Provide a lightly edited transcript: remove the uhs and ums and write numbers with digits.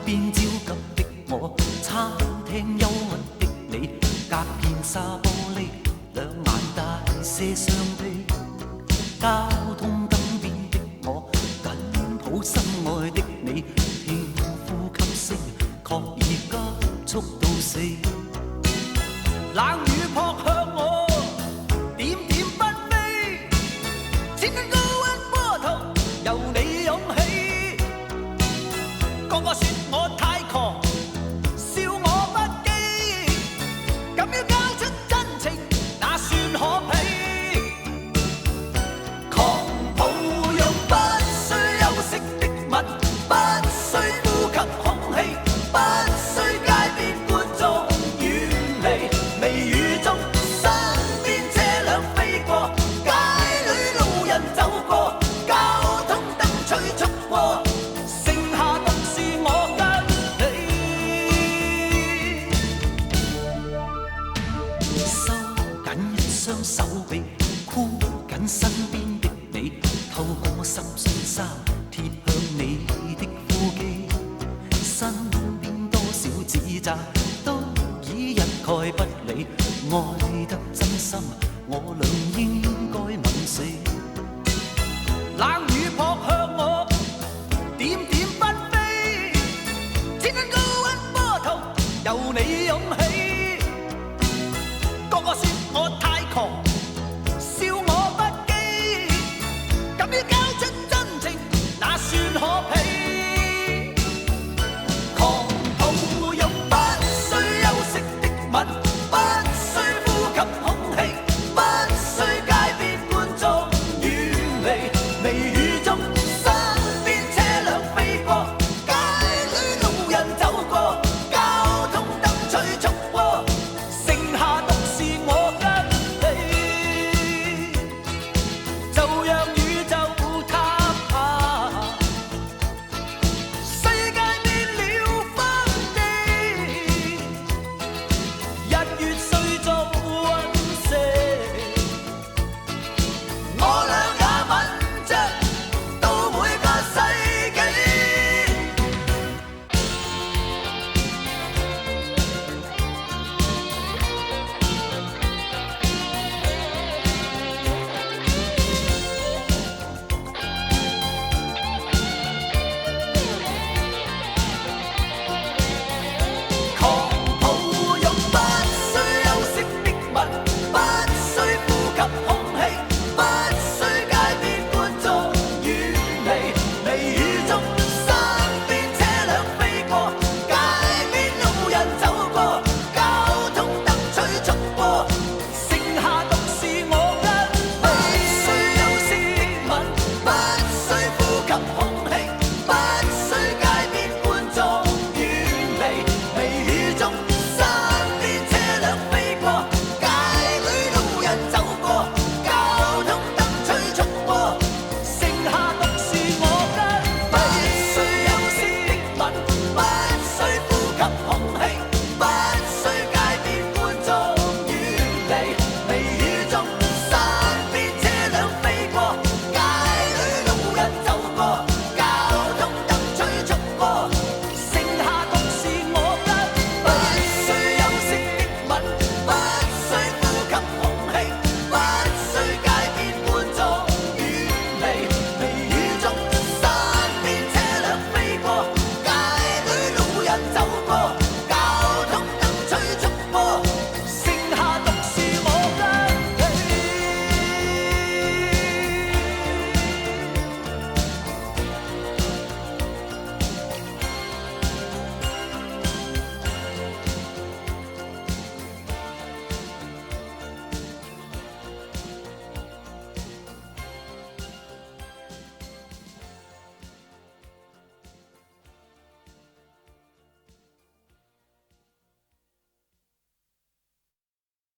邊焦急的我，餐廳憂鬱的你，隔片紗玻璃，兩眼大些傷悲。交通燈邊的我，緊抱心愛的你，輕呼吸聲，確已急速到死。冷雨撲向我，點點紛飛，千斤高溫波濤由你湧起。個個說我太狂，笑我不羈，敢於交出真情，那算可比？狂抱擁不需休息的吻，不需呼吸空氣，不需街邊觀眾遠離。微雨中，身邊車輛飛過，街裏路人走過，交通燈催促過，剩下獨是我跟你。收緊一雙手臂，箍緊身邊的你，透過濕碎衫貼向你的呼肌，身邊多少指責都已一概不理，愛得真心，我倆應該吻死。冷雨撲向我，點點紛飛，千斤高溫波濤由你湧起。